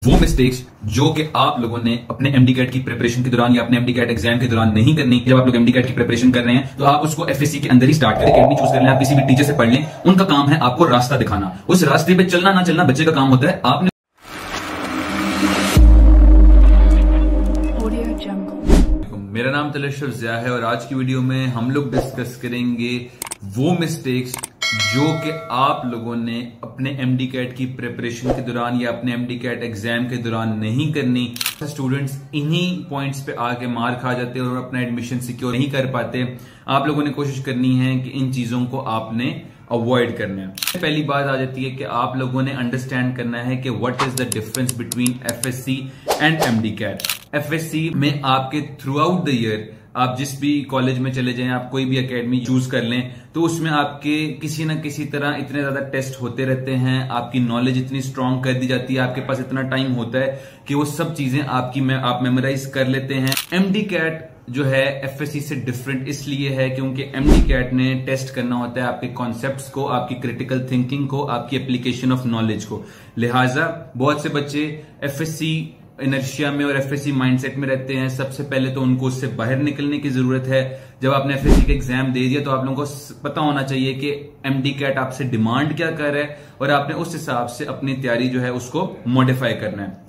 वो मिस्टेक्स जो कि आप लोगों ने अपने एमडी कैट की प्रिपरेशन के दौरान या अपने एमडी कैट एग्जाम के दौरान नहीं करनी। जब आप लोग एमडी कैट की प्रिपरेशन कर रहे हैं तो आप उसको एफएससी के अंदर ही स्टार्ट करें, एकेडमी चूज कर लें, आप किसी भी टीचर से पढ़ लें। उनका काम है आपको रास्ता दिखाना, उस रास्ते पे चलना ना चलना बच्चे का काम होता है। आपने मेरा नाम तलशर ज़िया है और आज की वीडियो में हम लोग डिस्कस करेंगे वो मिस्टेक्स जो कि आप लोगों ने अपने एमडी कैट की प्रिपरेशन के दौरान या अपने एमडी कैट एग्जाम के दौरान नहीं करनी। स्टूडेंट्स इन्हीं पॉइंट्स पे आके मार खा जाते हैं और अपना एडमिशन सिक्योर नहीं कर पाते। आप लोगों ने कोशिश करनी है कि इन चीजों को आपने अवॉइड करना है। पहली बात आ जाती है कि आप लोगों ने अंडरस्टैंड करना है कि what is the difference between FSC and MD CAT. FSC में आपके थ्रू आउट द ईयर आप जिस भी कॉलेज में चले जाएं, आप कोई भी एकेडमी चूज कर लें, तो उसमें आपके किसी न किसी तरह इतने ज्यादा टेस्ट होते रहते हैं, आपकी नॉलेज इतनी स्ट्रांग कर दी जाती है, आपके पास इतना टाइम होता है कि वो सब चीजें आप मेमोराइज कर लेते हैं। एमडी कैट जो है एफएससी से डिफरेंट इसलिए है क्योंकि एमडी कैट ने टेस्ट करना होता है आपके कॉन्सेप्ट्स को, आपकी क्रिटिकल थिंकिंग को, आपकी एप्लीकेशन ऑफ नॉलेज को। लिहाजा बहुत से बच्चे एफएससी इनर्शिया में और एफएससी माइंडसेट में रहते हैं। सबसे पहले तो उनको उससे बाहर निकलने की जरूरत है। जब आपने एफएससी का एग्जाम दे दिया तो आप लोगों को पता होना चाहिए कि एमडी कैट आपसे डिमांड क्या कर रहा है और आपने उस हिसाब से अपनी तैयारी जो है उसको मॉडिफाई करना है।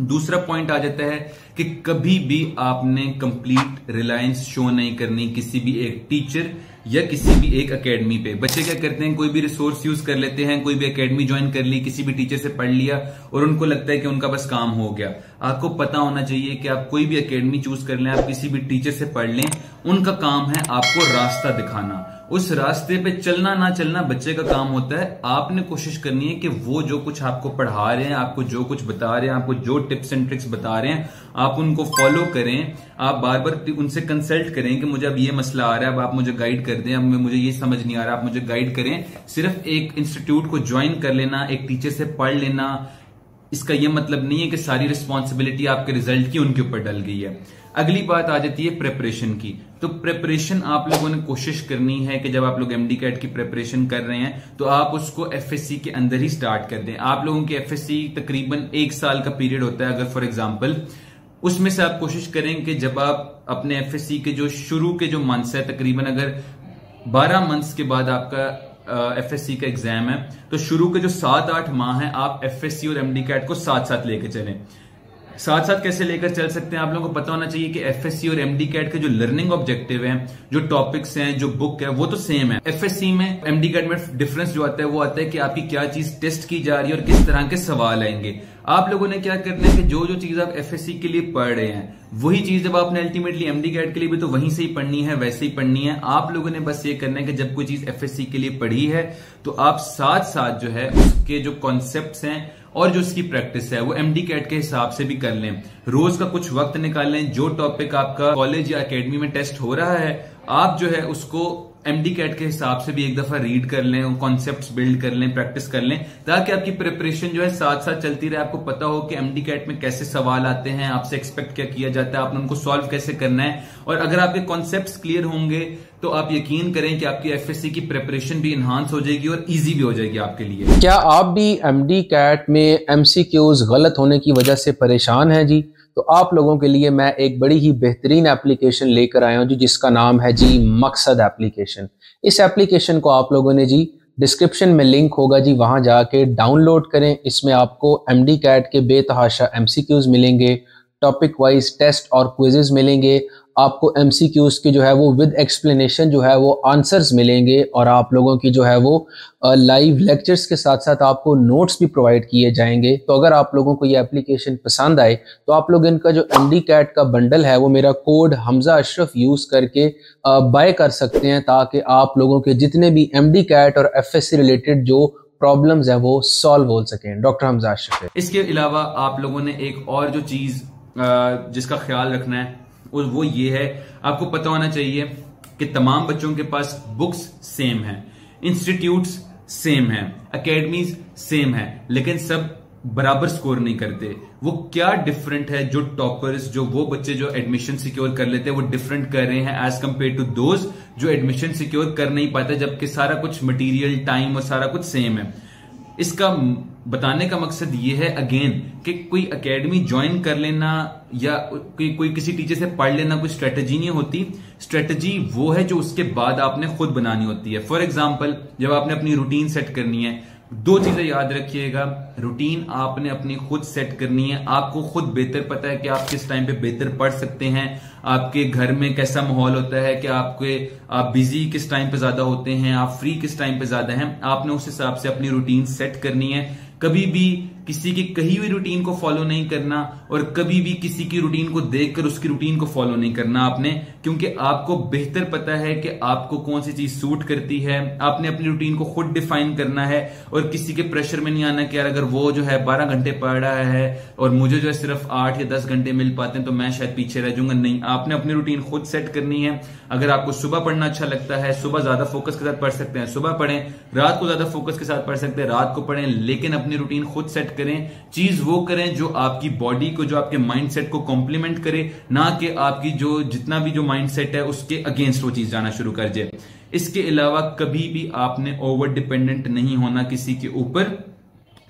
दूसरा पॉइंट आ जाता है कि कभी भी आपने कंप्लीट रिलायंस शो नहीं करनी किसी भी एक टीचर या किसी भी एक एकेडमी पे। बच्चे क्या करते हैं, कोई भी रिसोर्स यूज कर लेते हैं, कोई भी एकेडमी ज्वाइन कर ली, किसी भी टीचर से पढ़ लिया और उनको लगता है कि उनका बस काम हो गया। आपको पता होना चाहिए कि आप कोई भी एकेडमी चूज कर लें, आप किसी भी टीचर से पढ़ लें, उनका काम है आपको रास्ता दिखाना। उस रास्ते पे चलना ना चलना बच्चे का काम होता है। आपने कोशिश करनी है कि वो जो कुछ आपको पढ़ा रहे हैं, आपको जो कुछ बता रहे हैं, आपको जो टिप्स एंड ट्रिक्स बता रहे हैं, आप उनको फॉलो करें। आप बार बार उनसे कंसल्ट करें कि मुझे अब ये मसला आ रहा है, अब आप मुझे गाइड कर दें, अब मुझे ये समझ नहीं आ रहा, आप मुझे गाइड करें। सिर्फ एक इंस्टीट्यूट को ज्वाइन कर लेना, एक टीचर से पढ़ लेना, इसका यह मतलब नहीं है कि सारी रिस्पॉन्सिबिलिटी आपके रिजल्ट की उनके ऊपर डल गई है। अगली बात आ जाती है प्रिपरेशन की। तो प्रिपरेशन आप लोगों ने कोशिश करनी है कि जब आप लोग एमडी कैट की प्रिपरेशन कर रहे हैं तो आप उसको एफएससी के अंदर ही स्टार्ट कर दें। आप लोगों की एफएससी तकरीबन 1 साल का पीरियड होता है अगर फॉर एग्जांपल, उसमें से आप कोशिश करें कि जब आप अपने एफएससी के जो शुरू के जो मंथ्स है, तकरीबन अगर 12 मंथ्स के बाद आपका एफएससी का एग्जाम है तो शुरू के जो 7-8 माह हैं आप एफएससी और एमडी कैट को साथ साथ लेकर चलें। साथ साथ कैसे लेकर चल सकते हैं, आप लोगों को पता होना चाहिए कि एफएससी और एमडी कैट के जो लर्निंग ऑब्जेक्टिव हैं, जो टॉपिक्स हैं, जो बुक है, वो तो सेम है। एफएससी में एमडी कैट में डिफरेंस जो आता है वो आता है कि आपकी क्या चीज टेस्ट की जा रही है और किस तरह के सवाल आएंगे। आप लोगों ने क्या करना है कि जो जो चीज आप एफएससी के लिए पढ़ रहे हैं वही चीज जब आपने अल्टीमेटली एमडी कैट के लिए भी तो वहीं से ही पढ़नी है, वैसे ही पढ़नी है। आप लोगों ने बस ये करना है कि जब कोई चीज एफएससी के लिए पढ़ी है तो आप साथ साथ जो है उसके जो कॉन्सेप्ट्स हैं और जो उसकी प्रैक्टिस है वो एमडी कैट के हिसाब से भी कर लें। रोज का कुछ वक्त निकाल लें, जो टॉपिक आपका कॉलेज या एकेडमी में टेस्ट हो रहा है आप जो है उसको एमडी कैट के हिसाब से भी एक दफा रीड कर लें, कॉन्सेप्ट्स बिल्ड कर लें, प्रैक्टिस कर लें, ताकि आपकी प्रिपरेशन जो है साथ साथ चलती रहे। आपको पता हो कि एमडी कैट में कैसे सवाल आते हैं, आपसे एक्सपेक्ट क्या किया जाता है, आपने उनको सॉल्व कैसे करना है। और अगर आपके कॉन्सेप्ट्स क्लियर होंगे तो आप यकीन करें कि आपकी एफएससी की प्रिपरेशन भी इनहांस हो जाएगी और इजी भी हो जाएगी आपके लिए। क्या आप भी एमडी कैट में एमसीक्यूज गलत होने की वजह से परेशान हैं जी? तो आप लोगों के लिए मैं एक बड़ी ही बेहतरीन एप्लीकेशन लेकर आया हूं जी, जिसका नाम है जी मकसद एप्लीकेशन। इस एप्लीकेशन को आप लोगों ने जी डिस्क्रिप्शन में लिंक होगा जी, वहां जाके डाउनलोड करें। इसमें आपको एमडी कैट के बेतहाशा एमसीक्यूज मिलेंगे, टॉपिक वाइज टेस्ट और क्विजेज मिलेंगे, आपको एमसीक्यूज के जो है वो विद एक्सप्लेनेशन जो है वो आंसर्स मिलेंगे और आप लोगों की जो है वो लाइव लेक्चर्स के साथ साथ आपको नोट्स भी प्रोवाइड किए जाएंगे। तो अगर आप लोगों को ये एप्लीकेशन पसंद आए तो आप लोग इनका जो एमडी कैट का बंडल है वो मेरा कोड हमजा अशरफ यूज करके बाय कर सकते हैं, ताकि आप लोगों के जितने भी एमडी कैट और एफएससी रिलेटेड जो प्रॉब्लम्स हैं वो सॉल्व हो सकें। डॉक्टर हमजा अशरफ। इसके अलावा आप लोगों ने एक और जो चीज जिसका ख्याल रखना है और वो ये है, आपको पता होना चाहिए कि तमाम बच्चों के पास बुक्स सेम हैं, इंस्टीट्यूट्स सेम हैं, एकेडमीज सेम है, लेकिन सब बराबर स्कोर नहीं करते। वो क्या डिफरेंट है, जो टॉपर्स, जो वो बच्चे जो एडमिशन सिक्योर कर लेते हैं वो डिफरेंट कर रहे हैं एज कंपेयर टू दोज जो एडमिशन सिक्योर कर नहीं पाते, जबकि सारा कुछ मटेरियल, टाइम और सारा कुछ सेम है। इसका बताने का मकसद ये है अगेन कि कोई एकेडमी ज्वाइन कर लेना या कोई किसी टीचर से पढ़ लेना कोई स्ट्रेटजी नहीं होती। स्ट्रेटजी वो है जो उसके बाद आपने खुद बनानी होती है। फॉर एग्जांपल, जब आपने अपनी रूटीन सेट करनी है, दो चीजें याद रखिएगा। रूटीन आपने अपनी खुद सेट करनी है। आपको खुद बेहतर पता है कि आप किस टाइम पे बेहतर पढ़ सकते हैं, आपके घर में कैसा माहौल होता है, कि आप बिजी किस टाइम पे ज्यादा होते हैं, आप फ्री किस टाइम पे ज्यादा हैं। आपने उस हिसाब से अपनी रूटीन सेट करनी है। कभी भी किसी की कही हुई रूटीन को फॉलो नहीं करना और कभी भी किसी की रूटीन को देखकर उसकी रूटीन को फॉलो नहीं करना आपने, क्योंकि आपको बेहतर पता है कि आपको कौन सी चीज सूट करती है। आपने अपनी रूटीन को खुद डिफाइन करना है और किसी के प्रेशर में नहीं आना कि यार अगर वो जो है 12 घंटे पढ़ रहा है और मुझे जो है सिर्फ 8 या 10 घंटे मिल पाते हैं तो मैं शायद पीछे रह जाऊंगा। नहीं, आपने अपनी रूटीन खुद सेट करनी है। अगर आपको सुबह पढ़ना अच्छा लगता है, सुबह ज्यादा फोकस के साथ पढ़ सकते हैं, सुबह पढ़ें। रात को ज्यादा फोकस के साथ पढ़ सकते हैं, रात को पढ़ें। लेकिन अपनी रूटीन खुद सेट करें। चीज वो करें जो आपकी बॉडी को, जो आपके माइंडसेट को कॉम्प्लीमेंट करे, ना कि आपकी जो जितना भी जो माइंडसेट है उसके अगेंस्ट वो चीज जाना शुरू कर जाए। इसके अलावा कभी भी आपने ओवर डिपेंडेंट नहीं होना किसी के ऊपर।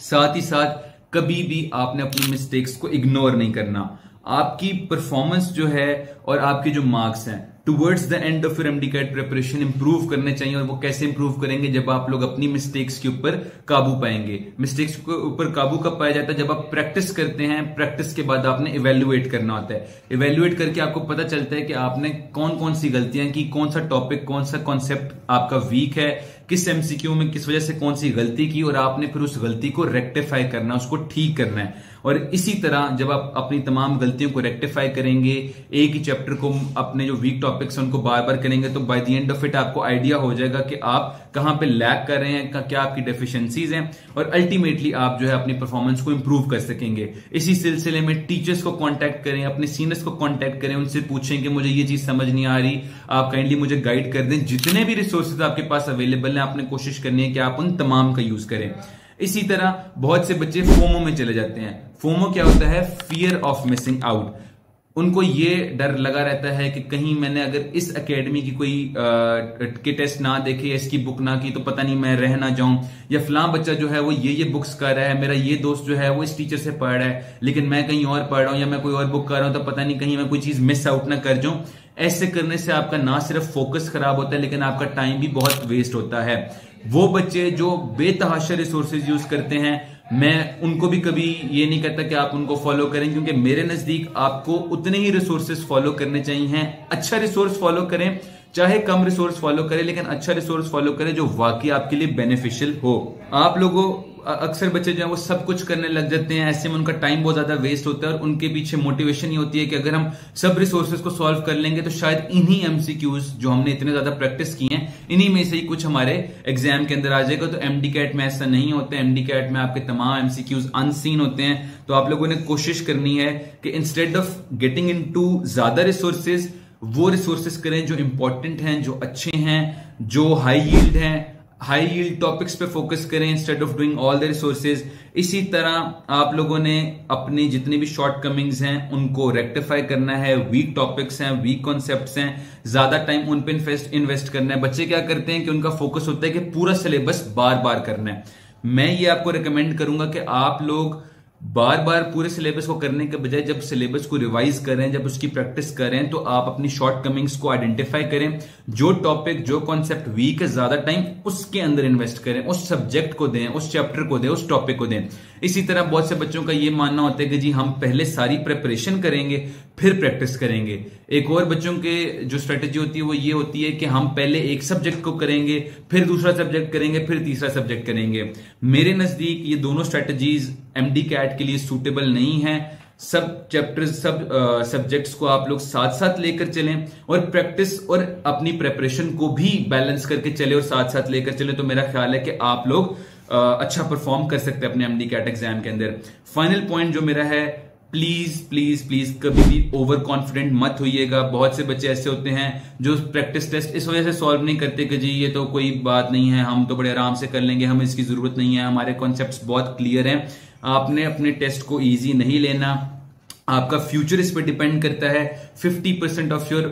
साथ ही साथ कभी भी आपने अपनी मिस्टेक्स को इग्नोर नहीं करना। आपकी परफॉर्मेंस जो है और आपके जो मार्क्स हैं towards the end of your MD CAT preparation improve करने चाहिए। और वो कैसे इंप्रूव करेंगे? जब आप लोग अपनी मिस्टेक्स के ऊपर काबू पाएंगे। मिस्टेक्स के ऊपर काबू कब पाया जाता है? जब आप प्रैक्टिस करते हैं। प्रैक्टिस के बाद आपने इवेल्युएट करना होता है। इवेल्युएट करके आपको पता चलता है कि आपने कौन कौन सी गलतियां की, कौन सा टॉपिक, कौन सा कॉन्सेप्ट आपका वीक है, किस एमसीक्यू में किस वजह से कौन सी गलती की, और आपने फिर उस गलती को रेक्टिफाई करना, उसको ठीक करना है। और इसी तरह जब आप अपनी तमाम गलतियों को रेक्टिफाई करेंगे, एक ही चैप्टर को, अपने जो वीक टॉपिक्स हैं उनको बार बार करेंगे, तो by the end of it आपको आइडिया हो जाएगा कि आप कहां पे लैग कर रहे हैं, क्या आपकी डेफिशिएंसीज हैं, और अल्टीमेटली आप जो है अपनी परफॉर्मेंस को इंप्रूव कर सकेंगे। इसी सिलसिले में टीचर्स को कांटेक्ट करें, अपने सीनियर्स को कांटेक्ट करें, उनसे पूछें कि मुझे ये चीज समझ नहीं आ रही, आप काइंडली मुझे गाइड कर दें। जितने भी रिसोर्सेज आपके पास अवेलेबल हैं, आपने कोशिश करनी है कि आप उन तमाम का यूज करें। इसी तरह बहुत से बच्चे फोमो में चले जाते हैं। फोमो क्या होता है? Fear of missing out. उनको ये डर लगा रहता है कि कहीं मैंने अगर इस एकेडमी की कोई के टेस्ट ना देखे या इसकी बुक ना की तो पता नहीं मैं रह ना जाऊं, या फलां बच्चा जो है वो ये बुक्स कर रहा है, मेरा ये दोस्त जो है वो इस टीचर से पढ़ रहा है लेकिन मैं कहीं और पढ़ रहा हूं, या मैं कोई और बुक कर रहा हूं तो पता नहीं कहीं मैं कोई चीज मिस आउट ना कर जाऊं। ऐसे करने से आपका ना सिर्फ फोकस खराब होता है लेकिन आपका टाइम भी बहुत वेस्ट होता है। वो बच्चे जो बेतहाशा रिसोर्सेज यूज करते हैं, मैं उनको भी कभी ये नहीं कहता कि आप उनको फॉलो करें, क्योंकि मेरे नजदीक आपको उतने ही रिसोर्सेज फॉलो करने चाहिए। अच्छा रिसोर्स फॉलो करें, चाहे कम रिसोर्स फॉलो करें, लेकिन अच्छा रिसोर्स फॉलो करें जो वाकई आपके लिए बेनिफिशियल हो। आप लोगों अक्सर बच्चे जो है वो सब कुछ करने लग जाते हैं, ऐसे में उनका टाइम बहुत ज्यादा वेस्ट होता है और उनके पीछे मोटिवेशन ये होती है कि अगर हम सब रिसोर्सेज को सॉल्व कर लेंगे तो शायद इन्हीं एमसीक्यूज जो हमने इतने ज्यादा प्रैक्टिस की हैं, इन्हीं में से ही कुछ हमारे एग्जाम के अंदर आ जाएगा। तो एमडी कैट में ऐसा नहीं होता है। एमडी कैट में आपके तमाम एमसीक्यूज अनसीन होते हैं। तो आप लोगों ने कोशिश करनी है कि इंस्टेड ऑफ गेटिंग इनटू ज्यादा रिसोर्सेज, वो रिसोर्सेज करें जो इंपॉर्टेंट हैं, जो अच्छे हैं, जो हाई यील्ड हैं। हाई यील्ड टॉपिक्स पे फोकस करें instead of doing all the resources. इसी तरह आप लोगों ने अपनी जितनी भी शॉर्ट कमिंग्स हैं उनको रेक्टिफाई करना है। वीक टॉपिक्स हैं, वीक कॉन्सेप्ट्स हैं, ज्यादा टाइम उन पे इन्वेस्ट करना है। बच्चे क्या करते हैं कि उनका फोकस होता है कि पूरा सिलेबस बार बार करना है। मैं ये आपको रिकमेंड करूंगा कि आप लोग बार बार पूरे सिलेबस को करने के बजाय जब सिलेबस को रिवाइज करें, जब उसकी प्रैक्टिस करें, तो आप अपनी शॉर्ट कमिंग्स को आइडेंटिफाई करें। जो टॉपिक, जो कॉन्सेप्ट वीक है, ज्यादा टाइम उसके अंदर इन्वेस्ट करें, उस सब्जेक्ट को दें, उस चैप्टर को दें, उस टॉपिक को दें। इसी तरह बहुत से बच्चों का ये मानना होता है कि जी हम पहले सारी प्रिपरेशन करेंगे फिर प्रैक्टिस करेंगे। एक और बच्चों के जो स्ट्रेटेजी होती है वो ये होती है कि हम पहले एक सब्जेक्ट को करेंगे, फिर दूसरा सब्जेक्ट करेंगे, फिर तीसरा सब्जेक्ट करेंगे। मेरे नजदीक ये दोनों स्ट्रेटेजीज एमडी कैट के लिए सूटेबल नहीं है। सब चैप्टर्स, सब सब्जेक्ट्स को आप लोग साथ साथ लेकर चलें और प्रैक्टिस और अपनी प्रिपरेशन को भी बैलेंस करके चले और साथ साथ लेकर चले, तो मेरा ख्याल है कि आप लोग अच्छा परफॉर्म कर सकते हैं अपने एमडी कैट एग्जाम के अंदर। फाइनल पॉइंट जो मेरा है, प्लीज प्लीज प्लीज कभी भी ओवर कॉन्फिडेंट मत होइएगा। बहुत से बच्चे ऐसे होते हैं जो प्रैक्टिस टेस्ट इस वजह से सॉल्व नहीं करते कि जी ये तो कोई बात नहीं है, हम तो बड़े आराम से कर लेंगे, हमें इसकी जरूरत नहीं है, हमारे कॉन्सेप्ट्स बहुत क्लियर हैं। आपने अपने टेस्ट को इजी नहीं लेना, आपका फ्यूचर इस पर डिपेंड करता है। 50% ऑफ योर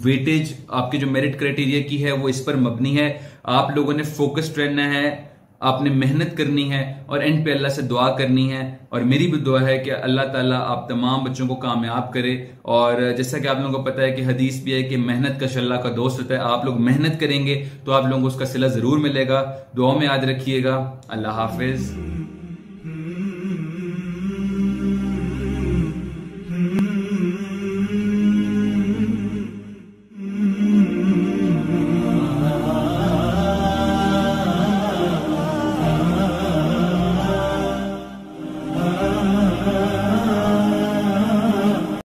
वेटेज आपके जो मेरिट क्राइटेरिया की है वो इस पर मबनी है। आप लोगों ने फोकस्ड रहना है, आपने मेहनत करनी है और एंड पे अल्लाह से दुआ करनी है। और मेरी भी दुआ है कि अल्लाह ताला आप तमाम बच्चों को कामयाब करे। और जैसा कि आप लोगों को पता है कि हदीस भी है कि मेहनत का शल्ला का दोस्त होता है। आप लोग मेहनत करेंगे तो आप लोगों को उसका सिला जरूर मिलेगा। दुआ में याद रखिएगा। अल्लाह हाफिज।